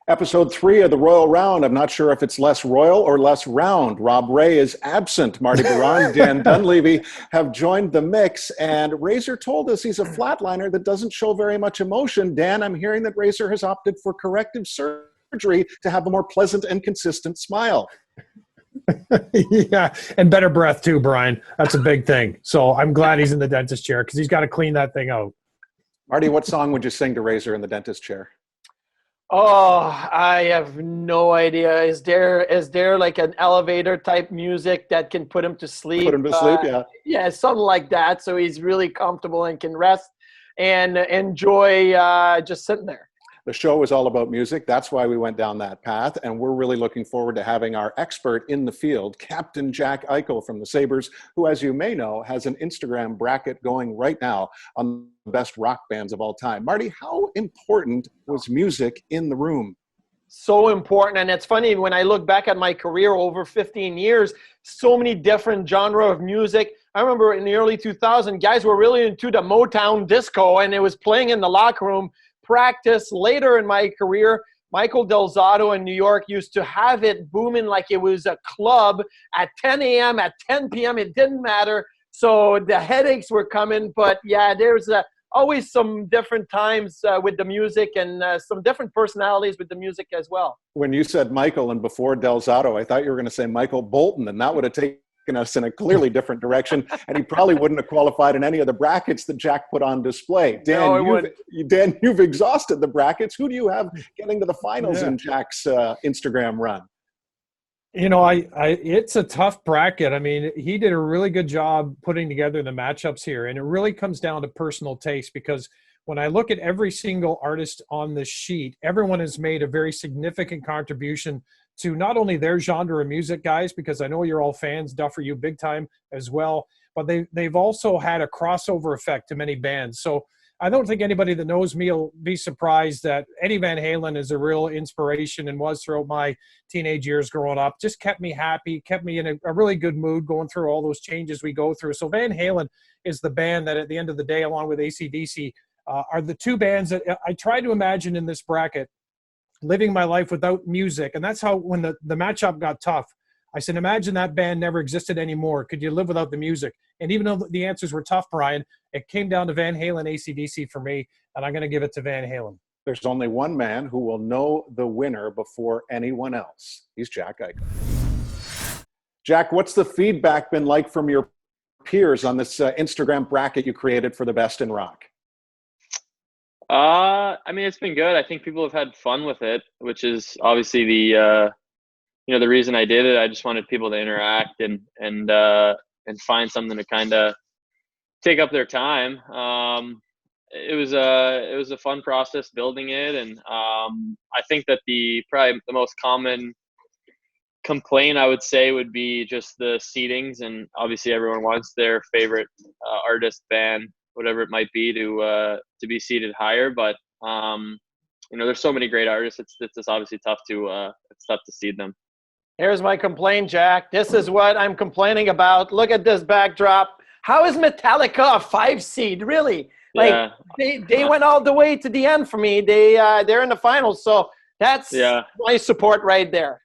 Episode 3 of the Royal Round. I'm not sure if it's less royal or less round. Rob Ray is absent. Marty Baron, Dan Dunleavy have joined the mix. And Razor told us he's a flatliner that doesn't show very much emotion. Dan, I'm hearing that Razor has opted for corrective surgery to have a more pleasant and consistent smile. Yeah, and better breath too, Brian. That's a big thing. So I'm glad he's in the dentist chair because he's got to clean that thing out. Marty, what song would you sing to Razor in the dentist chair? Oh, I have no idea. Is there like an elevator type music that can put him to sleep? Put him to sleep, yeah. Yeah, something like that. So he's really comfortable and can rest and enjoy just sitting there. The show is all about music. That's why we went down that path. And we're really looking forward to having our expert in the field, Captain Jack Eichel from the Sabres, who, as you may know, has an Instagram bracket going right now on the best rock bands of all time. Marty, how important was music in the room? So important. And it's funny, when I look back at my career over 15 years, so many different genre of music. I remember in the early 2000s, guys were really into the Motown disco, and it was playing in the locker room. Practice. Later in my career, Michael Del Zotto in New York used to have it booming like it was a club at 10 a.m., at 10 p.m. It didn't matter. So the headaches were coming. But yeah, there's always some different times with the music and some different personalities with the music as well. When you said Michael and before Del Zotto, I thought you were going to say Michael Bolton, and that would have taken us in a clearly different direction, and he probably wouldn't have qualified in any of the brackets that Jack put on display. Dan, you've exhausted the brackets. Who do you have getting to the finals in Jack's Instagram run? You know, it's a tough bracket. I mean, he did a really good job putting together the matchups here, and it really comes down to personal taste, because when I look at every single artist on this sheet, everyone has made a very significant contribution to not only their genre of music, guys, because I know you're all fans, Duffer, you big time as well, but they've also had a crossover effect to many bands. So I don't think anybody that knows me will be surprised that Eddie Van Halen is a real inspiration and was throughout my teenage years growing up. Just kept me happy, kept me in a really good mood going through all those changes we go through. So Van Halen is the band that at the end of the day, along with AC/DC, are the two bands that I try to imagine in this bracket living my life without music. And that's how, when the matchup got tough, I said, imagine that band never existed anymore. Could you live without the music? And even though the answers were tough, Brian, it came down to Van Halen, AC/DC for me, and I'm going to give it to Van Halen. There's only one man who will know the winner before anyone else. He's Jack Eichel. Jack, what's the feedback been like from your peers on this Instagram bracket you created for the best in rock? I mean, it's been good. I think people have had fun with it, which is obviously the reason I did it. I just wanted people to interact and find something to kind of take up their time. It was a fun process building it, and I think that probably the most common complaint I would say would be just the seatings, and obviously everyone wants their favorite artist, band, whatever it might be, to be seated higher. But there's so many great artists. It's just obviously tough to seed them. Here's my complaint, Jack. This is what I'm complaining about. Look at this backdrop. How is Metallica a 5 seed? Really? Like, yeah. They went all the way to the end for me. They're in the finals, so that's my support right there.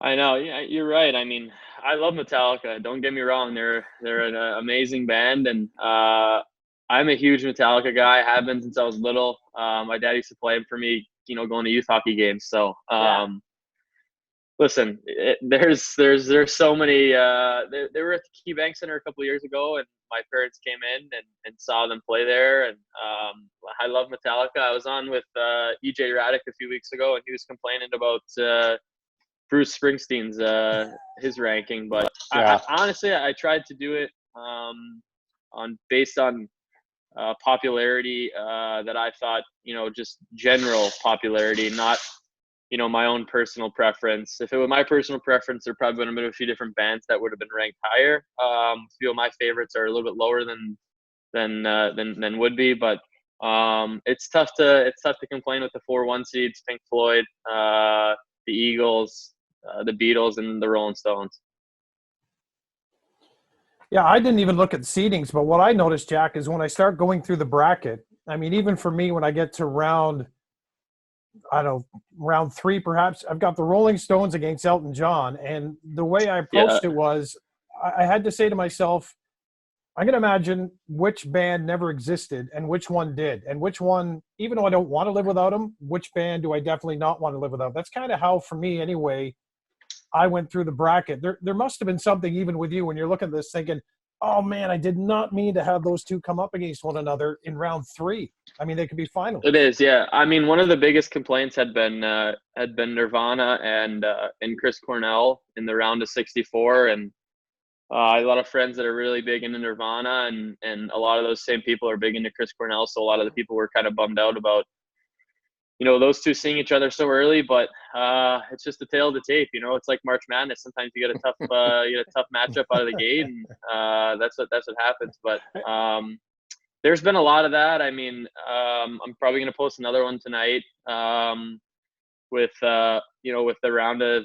I know. Yeah, you're right. I mean, I love Metallica. Don't get me wrong. They're an amazing band, and I'm a huge Metallica guy. I have been since I was little. My dad used to play them for me, going to youth hockey games. So, listen, there's so many. They were at the Key Bank Center a couple of years ago, and my parents came in and saw them play there. And I love Metallica. I was on with EJ Raddick a few weeks ago, and he was complaining about Bruce Springsteen's his ranking. But I honestly, I tried to do it based on popularity that I thought, just general popularity, not my own personal preference. If it were my personal preference, there probably would have been a few different bands that would have been ranked higher. A few of my favorites are a little bit lower than would be, but it's tough to complain with the 4-1 seeds: Pink Floyd, the Eagles, the Beatles, and the Rolling Stones. Yeah, I didn't even look at the seedings, but what I noticed, Jack, is when I start going through the bracket, I mean, even for me, when I get to round I don't know, round 3 perhaps. I've got the Rolling Stones against Elton John, and the way I Yeah. approached it was I had to say to myself, I'm going to imagine which band never existed and which one did, and which one, even though I don't want to live without them, which band do I definitely not want to live without. That's kind of how, for me anyway, I went through the bracket. There must have been something even with you when you're looking at this thinking, oh man, I did not mean to have those two come up against one another in round 3. I mean, they could be finalists. It is, yeah. I mean, one of the biggest complaints had been Nirvana and Chris Cornell in the round of 64, and I have a lot of friends that are really big into Nirvana, and a lot of those same people are big into Chris Cornell. So a lot of the people were kind of bummed out about, those two seeing each other so early. But it's just the tale of the tape. It's like March Madness. Sometimes you get a tough matchup out of the gate, and that's what happens. But there's been a lot of that. I mean, I'm probably going to post another one tonight. With the round of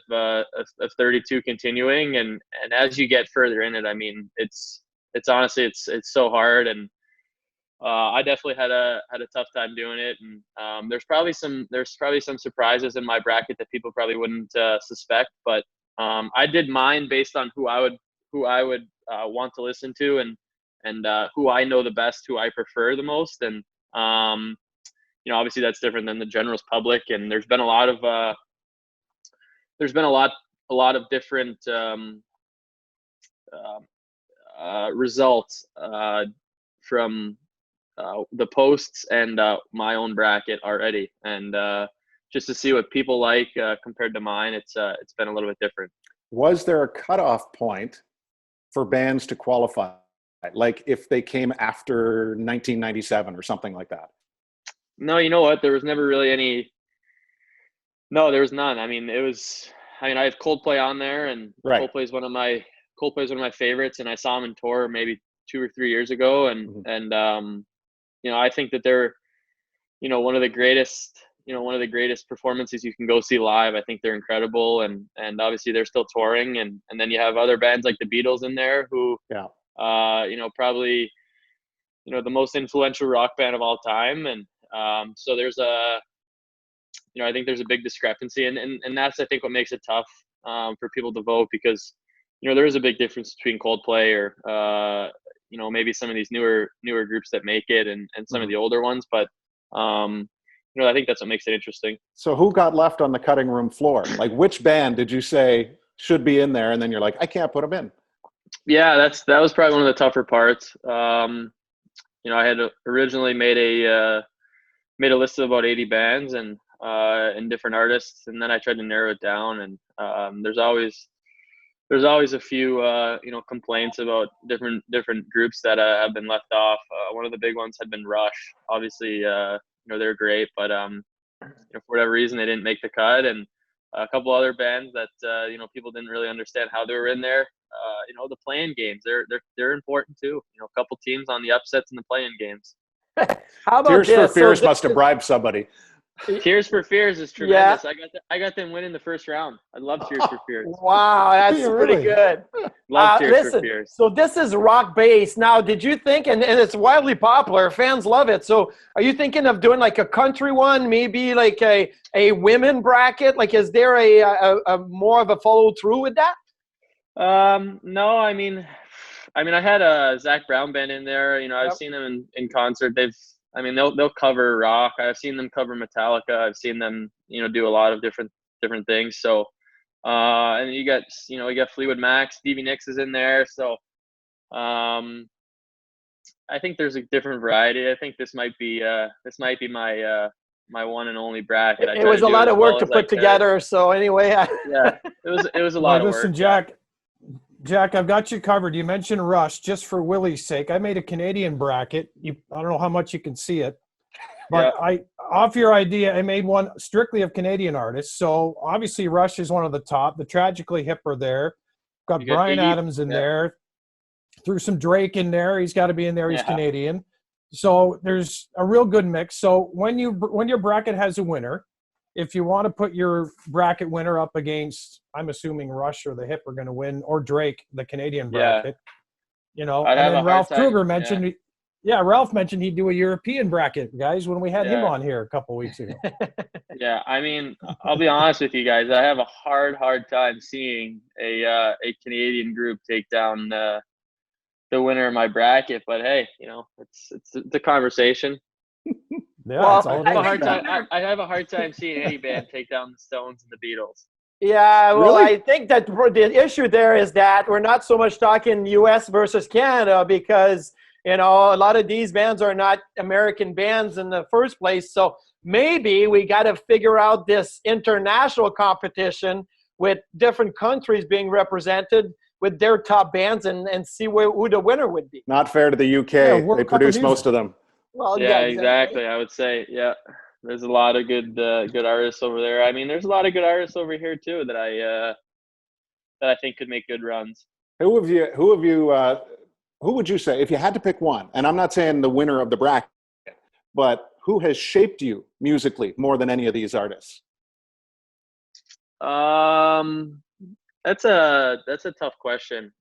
32 continuing, and as you get further in it, I mean, it's honestly it's so hard, and I definitely had a tough time doing it, and there's probably some surprises in my bracket that people probably wouldn't suspect, but I did mine based on who I would want to listen to, and who I know the best, who I prefer the most, and obviously that's different than the general's public, and there's been a lot of different results from the posts and my own bracket already, and just to see what people like compared to mine, it's been a little bit different. Was there a cutoff point for bands to qualify, like if they came after 1997 or something like that? No, you know what? There was never really any. No, there was none. I mean, I have Coldplay on there, and right. Coldplay is one of my favorites, and I saw them in tour maybe 2 or 3 years ago, and I think that they're, one of the greatest performances you can go see live. I think they're incredible, and obviously they're still touring, and then you have other bands like the Beatles in there who, probably, the most influential rock band of all time, and so there's I think there's a big discrepancy, and that's, I think, what makes it tough for people to vote, because there is a big difference between Coldplay or maybe some of these newer groups that make it, and some of the older ones, but I think that's what makes it interesting. So who got left on the cutting room floor? Like, which band did you say should be in there, and then you're like, I can't put them in? Yeah, that was probably one of the tougher parts. I had originally made a list of about 80 bands and different artists, and then I tried to narrow it down, and there's always a few complaints about different groups that have been left off. One of the big ones had been Rush. Obviously, they're great, but for whatever reason they didn't make the cut, and a couple other bands that people didn't really understand how they were in there. The play-in games, they're important too. A couple teams on the upsets in the play-in games. How about Tears this? for Fears must have bribed somebody. Tears for Fears is tremendous. Yeah. I got them winning the first round. I love Tears for Fears. Wow, that's pretty good. Love Tears for Fears. So this is rock based. Now, did you think, and it's wildly popular, fans love it. So are you thinking of doing like a country one, maybe like a women bracket? Like, is there a more of a follow through with that? No, I mean, I had a Zach Brown band in there. I've seen them in concert. They'll cover rock. I've seen them cover Metallica. I've seen them, do a lot of different things. So, and you got Fleetwood Mac, Stevie Nicks is in there. So, I think there's a different variety. I think this might be my one and only bracket. It was a lot of work to put together. So anyway, yeah, it was a lot of work. Listen, Jack, I've got you covered. You mentioned Rush. Just for Willie's sake, I made a Canadian bracket. I don't know how much you can see it, but off your idea, I made one strictly of Canadian artists. So obviously Rush is one of the top. The Tragically Hip are there. Got Bryan Adams in there. Threw some Drake in there. He's got to be in there. He's Canadian. So there's a real good mix. So when your bracket has a winner, if you want to put your bracket winner up against, I'm assuming Rush or the Hip are going to win, or Drake, the Canadian bracket, and then Ralph Kruger mentioned Yeah, Ralph mentioned he'd do a European bracket, guys, when we had him Yeah. on here a couple weeks ago. Yeah, I mean, I'll be honest with you guys. I have a hard time seeing a Canadian group take down the winner of my bracket. But hey, it's the conversation. Yeah, Well, that's all I have it a is. hard time. I have a hard time seeing any band take down the Stones and the Beatles. Yeah, well, Really? I think that the issue there is that we're not so much talking U.S. versus Canada because, a lot of these bands are not American bands in the first place. So maybe we got to figure out this international competition with different countries being represented with their top bands and see who the winner would be. Not fair to the UK. Yeah, They World Cup of produce Music. most of them. Well, Yeah, exactly. exactly. I would say, yeah, there's a lot of good artists over there. I mean, there's a lot of good artists over here too that I think could make good runs. Who would you say, if you had to pick one, and I'm not saying the winner of the bracket, but who has shaped you musically more than any of these artists? That's a tough question.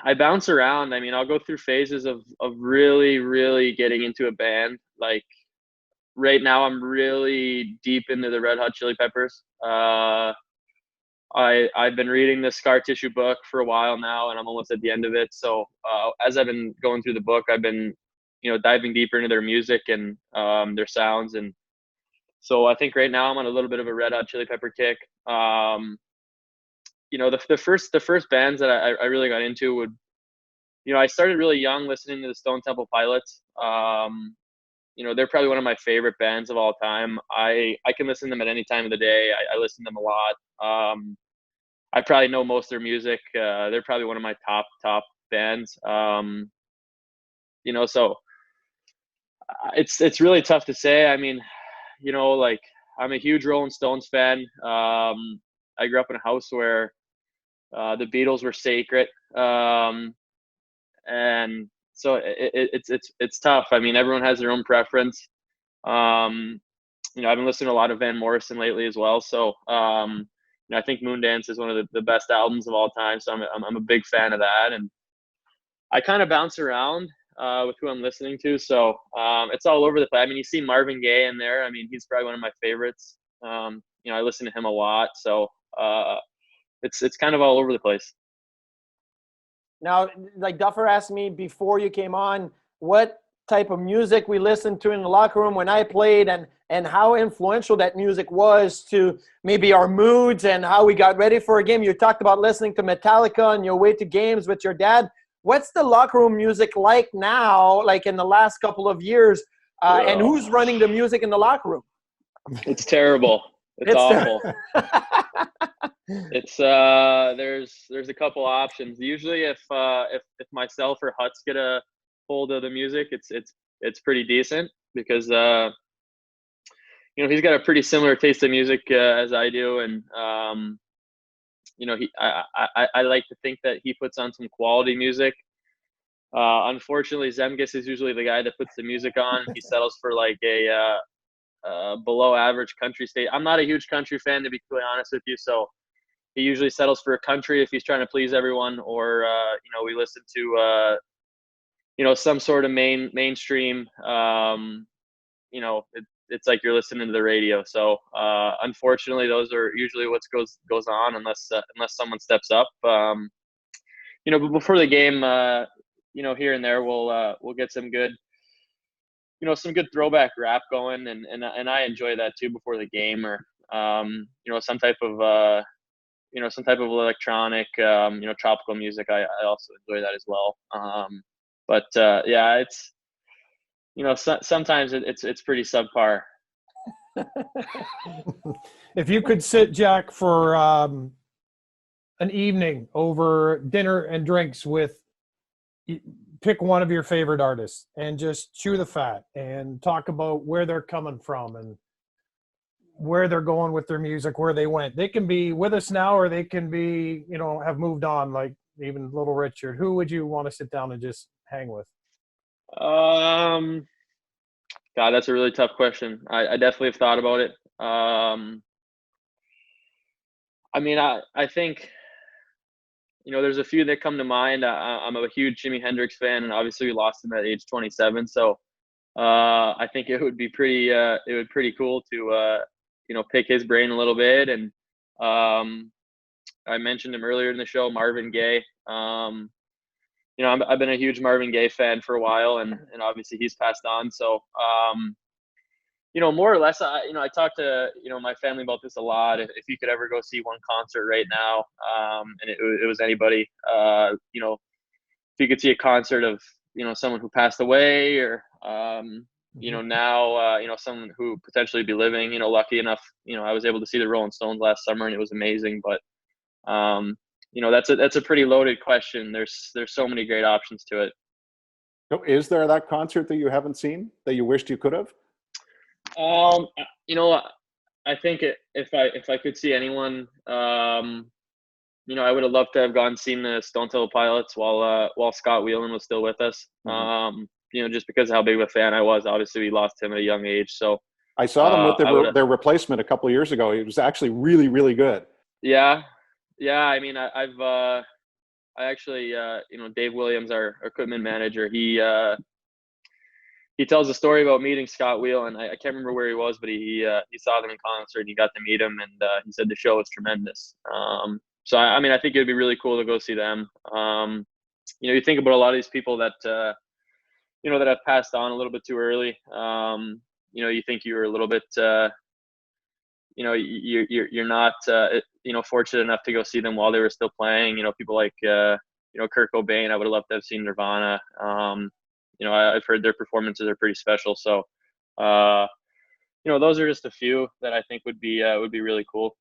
I bounce around. I mean, I'll go through phases of really, really getting into a band. Like right now, I'm really deep into the Red Hot Chili Peppers. I've been reading the Scar Tissue book for a while now, and I'm almost at the end of it. So as I've been going through the book, I've been, diving deeper into their music and their sounds. And so I think right now I'm on a little bit of a Red Hot Chili Pepper kick. The first bands that I really got into would, I started really young listening to the Stone Temple Pilots. They're probably one of my favorite bands of all time. I can listen to them at any time of the day. I listen to them a lot. I probably know most of their music. They're probably one of my top bands. So it's really tough to say. I mean, like I'm a huge Rolling Stones fan. I grew up in a house where the Beatles were sacred. And so it's tough. I mean, everyone has their own preference. I've been listening to a lot of Van Morrison lately as well. So, I think Moondance is one of the best albums of all time. So I'm a big fan of that. And I kind of bounce around with who I'm listening to. So it's all over the place. I mean, you see Marvin Gaye in there. I mean, he's probably one of my favorites. I listen to him a lot. So it's kind of all over the place. Now, like Duffer asked me before you came on, what type of music we listened to in the locker room when I played and how influential that music was to maybe our moods and how we got ready for a game. You talked about listening to Metallica on your way to games with your dad. What's the locker room music like now, like in the last couple of years? And who's running the music in the locker room? It's terrible. It's awful. It's there's a couple options. Usually if myself or Huts get a hold of the music, it's pretty decent because he's got a pretty similar taste of music as I do, and I like to think that he puts on some quality music. Unfortunately, Zemgus is usually the guy that puts the music on. He settles for like a below average country state. I'm not a huge country fan, to be completely honest with you, so he usually settles for a country if he's trying to please everyone, or we listen to some sort of mainstream. It's like you're listening to the radio. So unfortunately, those are usually what goes on unless someone steps up. But before the game, here and there we'll get some good throwback rap going, and I enjoy that too before the game, or some type of electronic, tropical music. I also enjoy that as well. But it's sometimes it's pretty subpar. If you could sit, Jack, for an evening over dinner and drinks pick one of your favorite artists and just chew the fat and talk about where they're coming from and where they're going with their music, where they went. They can be with us now, or they can be, have moved on, like even Little Richard. Who would you want to sit down and just hang with? God, that's a really tough question. I definitely have thought about it. I mean, I think there's a few that come to mind. I'm a huge Jimi Hendrix fan, and obviously we lost him at age 27. So I think it would be pretty cool to pick his brain a little bit. And I mentioned him earlier in the show, Marvin Gaye. I've been a huge Marvin Gaye fan for a while, and obviously he's passed on. So more or less, I talk to, my family about this a lot. If you could ever go see one concert right now, and it was anybody, if you could see a concert of, someone who passed away, or, now, someone who potentially be living, lucky enough, I was able to see the Rolling Stones last summer, and it was amazing. But, that's a pretty loaded question. There's so many great options to it. So is there that concert that you haven't seen that you wished you could have? I think if I could see anyone, I would have loved to have gone seen the Stone Temple Pilots while Scott Weiland was still with us. Mm-hmm. Just because of how big of a fan I was. Obviously, we lost him at a young age. So I saw them with their replacement a couple of years ago. It was actually really, really good. Yeah. I mean, I actually, Dave Williams, our equipment manager, he tells a story about meeting Scott Weiland. I can't remember where he was, but he saw them in concert and he got to meet him, and he said the show was tremendous. So I think it'd be really cool to go see them. You think about a lot of these people that that have passed on a little bit too early. You think you were a little bit you're not fortunate enough to go see them while they were still playing. People like Kurt Cobain. I would have loved to have seen Nirvana. I've heard their performances are pretty special. So, those are just a few that I think would be really cool.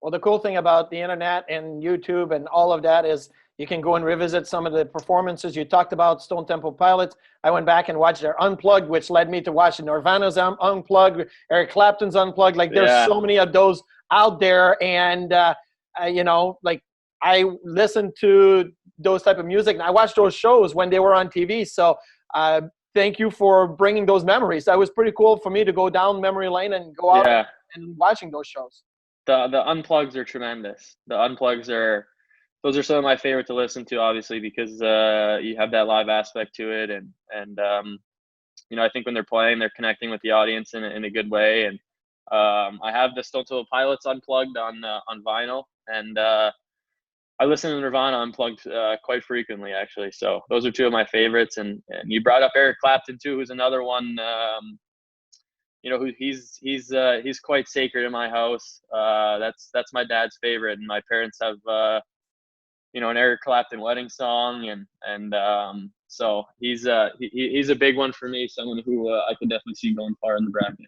Well, the cool thing about the internet and YouTube and all of that is you can go and revisit some of the performances. You talked about Stone Temple Pilots. I went back and watched their Unplugged, which led me to watch Nirvana's Unplugged, Eric Clapton's Unplugged. Like, there's so many of those out there. And, I listened to those type of music, and I watched those shows when they were on TV. So thank you for bringing those memories. That was pretty cool for me to go down memory lane and go out and watching those shows. The Unplugs are tremendous. The Unplugs those are some of my favorite to listen to, obviously, because you have that live aspect to it, and I think when they're playing, they're connecting with the audience in a good way. And I have the Stone Temple Pilots Unplugged on vinyl, and I listen to Nirvana Unplugged quite frequently, actually. So those are two of my favorites. And you brought up Eric Clapton too, who's another one. Who he's quite sacred in my house. That's my dad's favorite, and my parents have an Eric Clapton wedding song, and so he's a big one for me. Someone who I could definitely see going far in the bracket.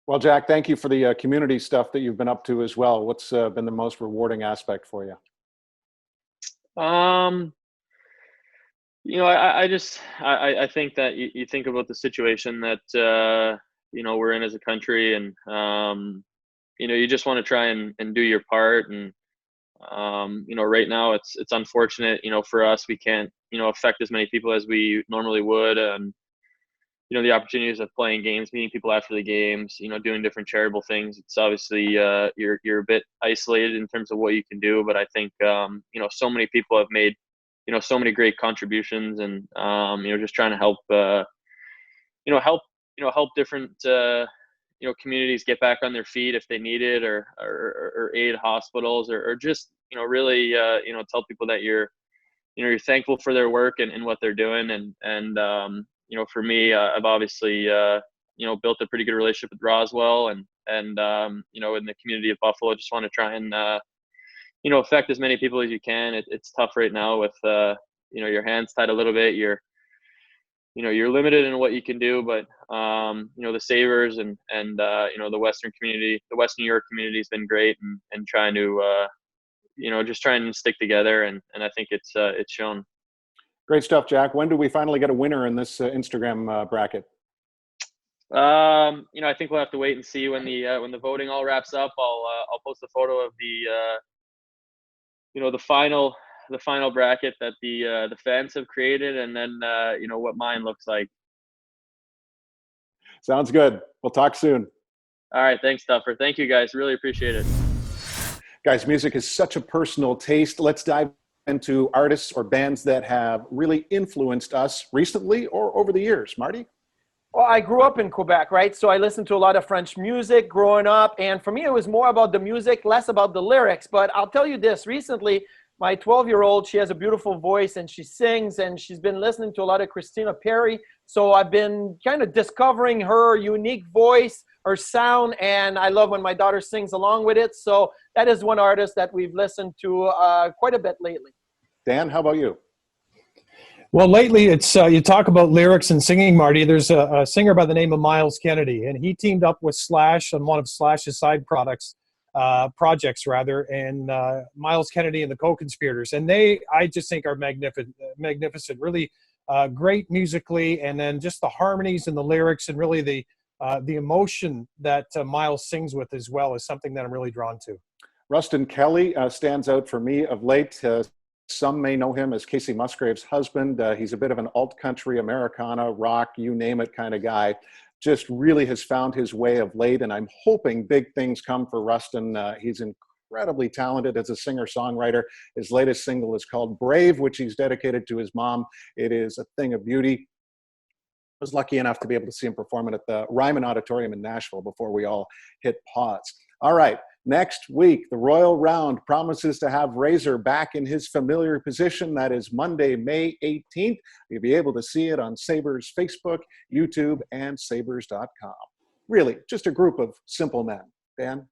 Well, Jack, thank you for the community stuff that you've been up to as well. What's been the most rewarding aspect for you? I think that you think about the situation that we're in as a country, and you just want to try and do your part. And right now it's unfortunate, for us, we can't affect as many people as we normally would. And the opportunities of playing games, meeting people after the games, doing different charitable things. It's obviously you're a bit isolated in terms of what you can do, but I think so many people have made so many great contributions, and just trying to help help different communities get back on their feet if they need it, or aid hospitals, or just really tell people that you're thankful for their work and what they're doing. And for me, I've obviously built a pretty good relationship with Roswell, and in the community of Buffalo. Just want to try and affect as many people as you can. It's tough right now with your hands tied a little bit. You're limited in what you can do, but the Sabres and the Western community, the Western New York community has been great, and trying to just trying to stick together, and I think it's shown. Great stuff, Jack. When do we finally get a winner in this Instagram bracket? I think we'll have to wait and see when the voting all wraps up. I'll post a photo of the final bracket that the fans have created, and then what mine looks like. Sounds good. We'll talk soon. All right, thanks, Duffer. Thank you, guys. Really appreciate it. Guys, music is such a personal taste. Let's dive into artists or bands that have really influenced us recently or over the years. Marty? Well, I grew up in Quebec, right? So I listened to a lot of French music growing up. And for me, it was more about the music, less about the lyrics. But I'll tell you this, recently, my 12-year-old, she has a beautiful voice and she sings, and she's been listening to a lot of Christina Perri. So I've been kind of discovering her unique voice, her sound, and I love when my daughter sings along with it. So that is one artist that we've listened to quite a bit lately. Dan, how about you? Well, lately it's you talk about lyrics and singing, Marty. There's a singer by the name of Miles Kennedy, and he teamed up with Slash on one of Slash's side projects, and Miles Kennedy and the Co-Conspirators, and I just think are magnificent, really great musically, and then just the harmonies and the lyrics, and really the emotion that Miles sings with as well is something that I'm really drawn to. Rustin Kelly stands out for me of late. Some may know him as Casey Musgrave's husband. He's a bit of an alt-country, Americana, rock, you name it kind of guy. Just really has found his way of late, and I'm hoping big things come for Rustin. He's incredibly talented as a singer-songwriter. His latest single is called Brave, which he's dedicated to his mom. It is a thing of beauty. I was lucky enough to be able to see him perform it at the Ryman Auditorium in Nashville before we all hit pause. All right. Next week, the Royal Round promises to have Razor back in his familiar position. That is Monday, May 18th. You'll be able to see it on Sabres Facebook, YouTube, and sabres.com. Really, just a group of simple men. Dan?